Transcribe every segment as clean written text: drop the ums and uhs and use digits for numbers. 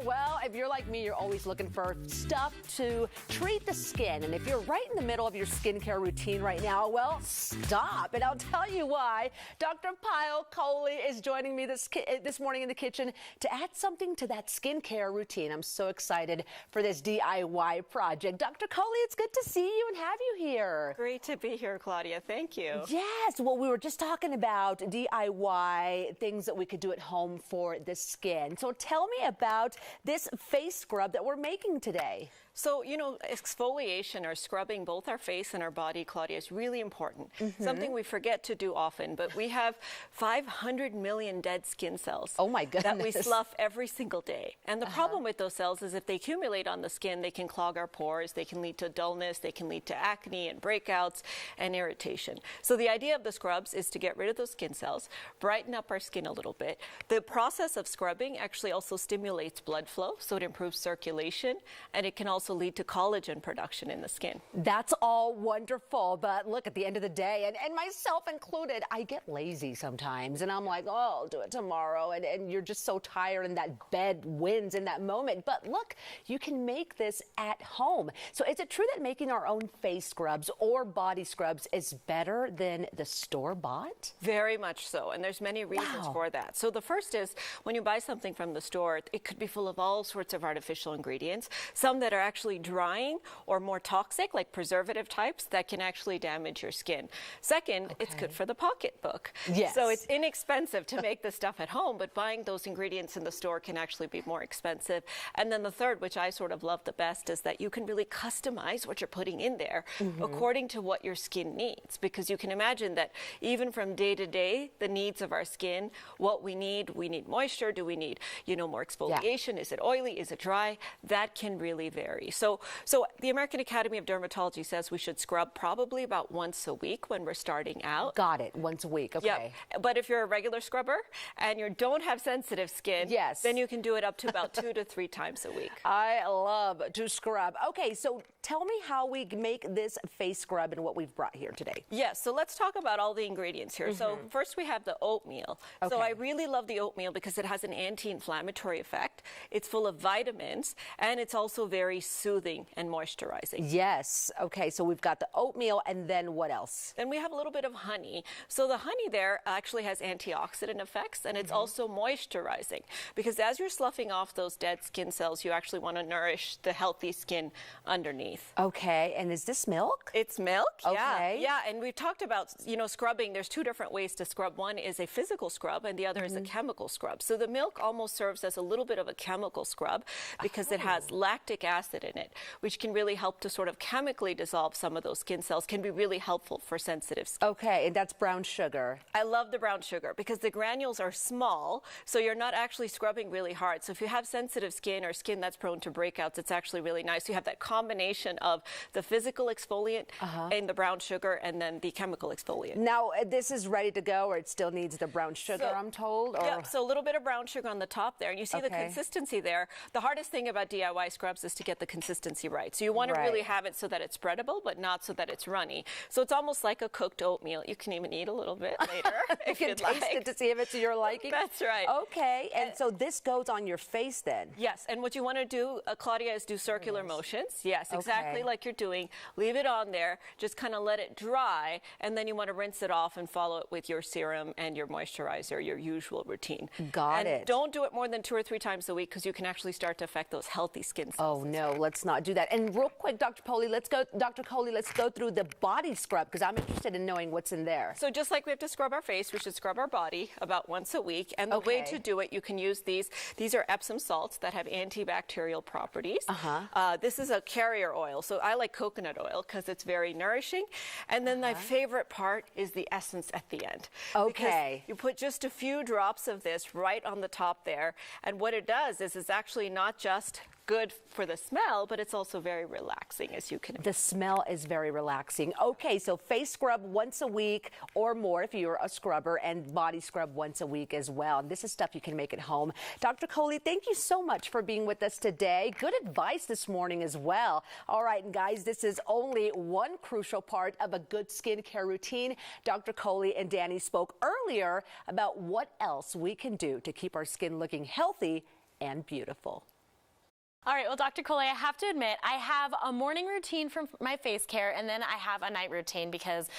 Well, if you're like me, you're always looking for stuff to treat the skin. And if you're right in the middle of your skincare routine right now, well, stop. And I'll tell you why. Dr. Kohli is joining me this morning in the kitchen to add something to that skincare routine. I'm so excited for this DIY project. Dr. Kohli, it's good to see you and have you here. Great to be here, Claudia. Thank you. Yes. Well, we were just talking about DIY things that we could do at home for the skin. So tell me about this face scrub that we're making today. So, you know, exfoliation or scrubbing both our face and our body, Claudia, is really important. Something we forget to do often, but we have 500 million dead skin cells. Oh my goodness. That we slough every single day. And the problem with those cells is if they accumulate on the skin, they can clog our pores, they can lead to dullness, they can lead to acne and breakouts and irritation. So the idea of the scrubs is to get rid of those skin cells, brighten up our skin a little bit. The process of scrubbing actually also stimulates blood flow, so it improves circulation, and it can also lead to collagen production in the skin. That's all wonderful, but look, at the end of the day, and myself included, I get lazy sometimes, and I'm like, oh, I'll do it tomorrow, and you're just so tired, and that bed wins in that moment. But look, you can make this at home. So is it true that making our own face scrubs or body scrubs is better than the store-bought? Very much so, and there's many reasons for that. So the first is, when you buy something from the store, it could be full of all sorts of artificial ingredients, some that are actually drying or more toxic, like preservative types, that can actually damage your skin. Second, it's good for the pocketbook. Yes. So it's inexpensive to make the stuff at home, but buying those ingredients in the store can actually be more expensive. And then the third, which I sort of love the best, is that you can really customize what you're putting in there according to what your skin needs. Because you can imagine that even from day to day, the needs of our skin, what we need moisture, do we need, you know, more exfoliation? Is it oily? Is it dry? That can really vary. So the American Academy of Dermatology says we should scrub probably about once a week when we're starting out. Got it. Once a week. Okay. Yeah. But if you're a regular scrubber and you don't have sensitive skin, then you can do it up to about 2 to 3 times a week. I love to scrub. Okay, so tell me how we make this face scrub and what we've brought here today. Yes, so let's talk about all the ingredients here. So first we have the oatmeal. So I really love the oatmeal because it has an anti-inflammatory effect. It's full of vitamins, and it's also very soothing and moisturizing. Yes. Okay, so we've got the oatmeal, and then what else? Then we have a little bit of honey. So the honey there actually has antioxidant effects, and it's also moisturizing, because as you're sloughing off those dead skin cells, you actually want to nourish the healthy skin underneath. Okay, and is this milk? It's milk, okay. Yeah, and we've talked about, you know, scrubbing. There's 2 different ways to scrub. One is a physical scrub, and the other is a chemical scrub. So the milk almost serves as a little bit of a chemical scrub because it has lactic acid in it, which can really help to sort of chemically dissolve some of those skin cells, can be really helpful for sensitive skin. Okay, and that's brown sugar. I love the brown sugar because the granules are small, so you're not actually scrubbing really hard. So if you have sensitive skin or skin that's prone to breakouts, it's actually really nice. You have that combination of the physical exfoliant and the brown sugar, and then the chemical exfoliant. Now, this is ready to go, or it still needs the brown sugar, I'm told? Or? Yeah, so a little bit of brown sugar on the top there, and you see the consistency there. The hardest thing about DIY scrubs is to get the consistency right. So you want to really have it so that it's spreadable, but not so that it's runny. So it's almost like a cooked oatmeal. You can even eat a little bit later if you'd like. Taste it to see if it's your liking. That's right. Okay, and so this goes on your face then? Yes, and what you want to do, Claudia, is do circular motions. Yes, exactly like you're doing. Leave it on there, just kind of let it dry, and then you want to rinse it off and follow it with your serum and your moisturizer, your usual routine. Got it. Don't do it more than 2 or 3 times a week, because you can actually start to affect those healthy skin cells. Oh no, let's not do that. And real quick, Dr. Kohli, let's go through the body scrub, because I'm interested in knowing what's in there. So just like we have to scrub our face, we should scrub our body about once a week. And the way to do it, you can use these. These are Epsom salts that have antibacterial properties. This is a carrier oil, so I like coconut oil because it's very nourishing. And then my favorite part is the essence at the end. Okay. Because you put just a few drops of this right on the top there, and what it does is it's actually not just good for the smell, but it's also very relaxing, as you can imagine. The smell is very relaxing. Okay, so face scrub once a week or more if you're a scrubber, and body scrub once a week as well. And this is stuff you can make at home. Dr. Kohli, thank you so much for being with us today. Good advice this morning as well. All right, and guys, this is only one crucial part of a good skincare routine. Dr. Kohli and Danny spoke earlier about what else we can do to keep our skin looking healthy and beautiful. All right, well, Dr. Kohli, I have to admit, I have a morning routine for my face care, and then I have a night routine because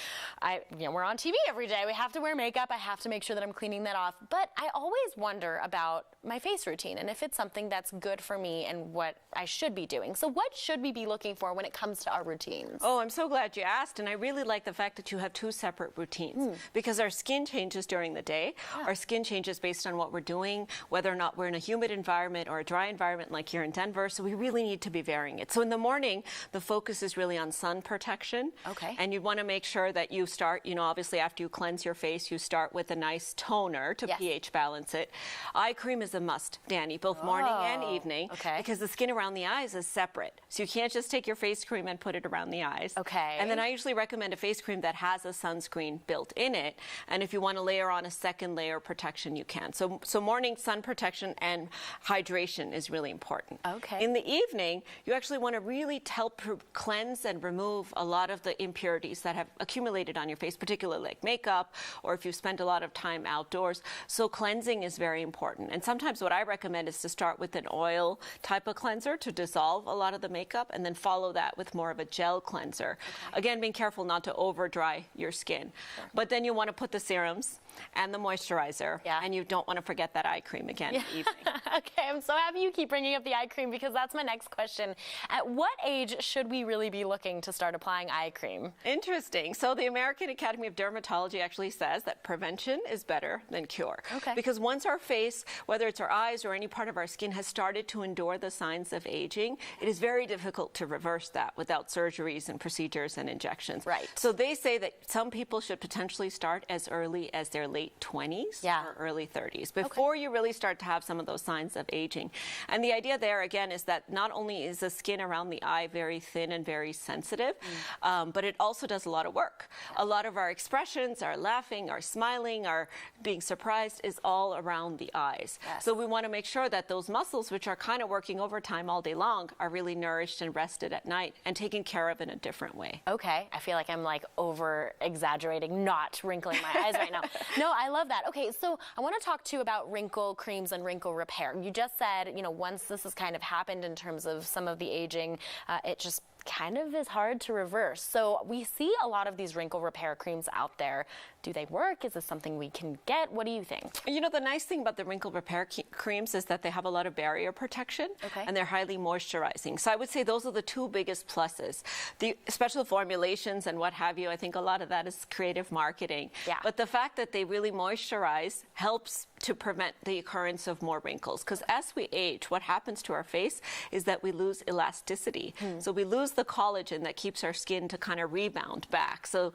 we're on TV every day. We have to wear makeup. I have to make sure that I'm cleaning that off. But I always wonder about my face routine and if it's something that's good for me and what I should be doing. So what should we be looking for when it comes to our routines? Oh, I'm so glad you asked, and I really like the fact that you have two separate routines because our skin changes during the day. Our skin changes based on what we're doing, whether or not we're in a humid environment or a dry environment like here in Denver. So we really need to be varying it. So in the morning, the focus is really on sun protection. Okay. And you want to make sure that you start, obviously after you cleanse your face, you start with a nice toner to pH balance it. Eye cream is a must, Danny, both morning and evening. Okay. Because the skin around the eyes is separate. So you can't just take your face cream and put it around the eyes. Okay. And then I usually recommend a face cream that has a sunscreen built in it. And if you want to layer on a second layer of protection, you can. So morning sun protection and hydration is really important. Okay. In the evening, you actually want to really help cleanse and remove a lot of the impurities that have accumulated on your face, particularly like makeup or if you spend a lot of time outdoors. So cleansing is very important. And sometimes what I recommend is to start with an oil type of cleanser to dissolve a lot of the makeup and then follow that with more of a gel cleanser. Okay. Again, being careful not to over dry your skin. Sure. But then you want to put the serums and the moisturizer. Yeah. And you don't want to forget that eye cream again in the evening. Okay, I'm so happy you keep bringing up the eye cream because that's my next question. At what age should we really be looking to start applying eye cream? Interesting. So the American Academy of Dermatology actually says that prevention is better than cure. Okay. Because once our face, whether it's our eyes or any part of our skin, has started to endure the signs of aging, it is very difficult to reverse that without surgeries and procedures and injections. Right. So they say that some people should potentially start as early as their late 20s or early 30s before you really start to have some of those signs of aging. And the idea there, again, is that not only is the skin around the eye very thin and very sensitive, but it also does a lot of work. A lot of our expressions, our laughing, our smiling, our being surprised is all around the eyes. Yes. So we want to make sure that those muscles, which are kind of working overtime all day long, are really nourished and rested at night and taken care of in a different way. Okay, I feel like I'm like over exaggerating, not wrinkling my eyes right now. No, I love that. Okay, so I want to talk to you about wrinkle creams and wrinkle repair. You just said, once this has kind of happened in terms of some of the aging, it just kind of is hard to reverse. So we see a lot of these wrinkle repair creams out there. Do they work? Is this something we can get? What do you think? The nice thing about the wrinkle repair creams is that they have a lot of barrier protection and they're highly moisturizing. So I would say those are the two biggest pluses. The special formulations and what have you, I think a lot of that is creative marketing. Yeah. But the fact that they really moisturize helps to prevent the occurrence of more wrinkles. Because as we age, what happens to our face is that we lose elasticity. So we lose the collagen that keeps our skin to kind of rebound back. So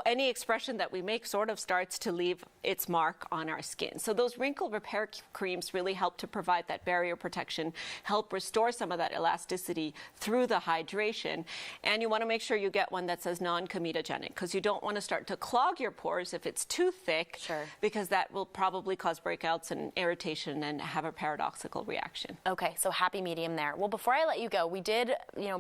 any expression that we make sort of starts to leave its mark on our skin. So those wrinkle repair creams really help to provide that barrier protection, help restore some of that elasticity through the hydration. And you want to make sure you get one that says non-comedogenic because you don't want to start to clog your pores if it's too thick, because that will probably cause breakouts and irritation and have a paradoxical reaction. Okay, so happy medium there. Well, before I let you go, we did,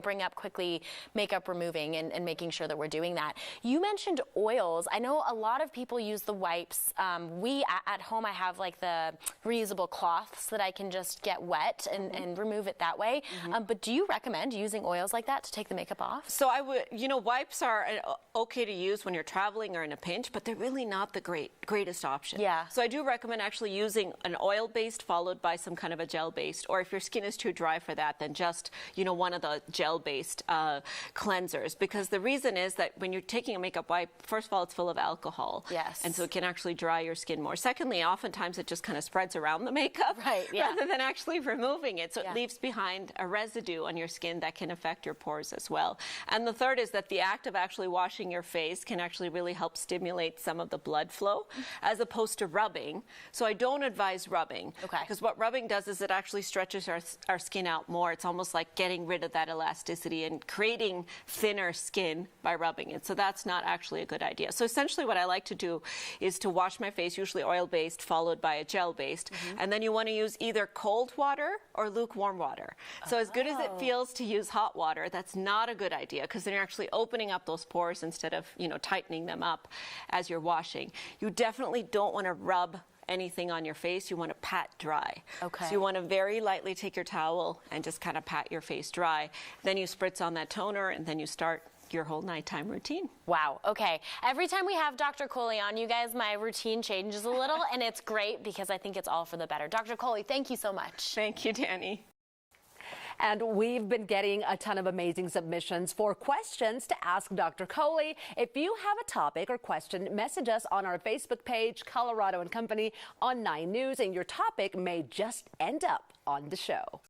bring up quickly makeup removing and making sure that we're doing that. You mentioned oils. I know a lot of people use the wipes. We at home, I have like the reusable cloths that I can just get wet and remove it that way. But do you recommend using oils like that to take the makeup off? So I would, wipes are okay to use when you're traveling or in a pinch, but they're really not the greatest option. Yeah. So I do recommend actually using an oil-based followed by some kind of a gel-based, or if your skin is too dry for that, then just, one of the gel-based cleansers. Because the reason is that when you're taking a makeup wipe, first of all, it's full of alcohol. Yes. And so it can actually dry your skin more. Secondly, oftentimes it just kind of spreads around the makeup rather than actually removing it. So it leaves behind a residue on your skin that can affect your pores as well. And the third is that the act of actually washing your face can actually really help stimulate some of the blood flow as opposed to rubbing. So I don't advise rubbing. Because what rubbing does is it actually stretches our skin out more. It's almost like getting rid of that elasticity and creating thinner skin by rubbing it. So that's not actually a good idea. So essentially what I like to do is to wash my face, usually oil-based, followed by a gel-based. And then you want to use either cold water or lukewarm water. So as good as it feels to use hot water, that's not a good idea because then you're actually opening up those pores instead of, tightening them up as you're washing. You definitely don't want to rub anything on your face, you want to pat dry. Okay. So you want to very lightly take your towel and just kind of pat your face dry. Then you spritz on that toner, and then you start your whole nighttime routine. Wow. Okay. Every time we have Dr. Kohli on, you guys, my routine changes a little, and it's great because I think it's all for the better. Dr. Kohli, thank you so much. Thank you, Danny. And we've been getting a ton of amazing submissions for questions to ask Dr. Kohli. If you have a topic or question, message us on our Facebook page, Colorado and Company on 9 News, and your topic may just end up on the show.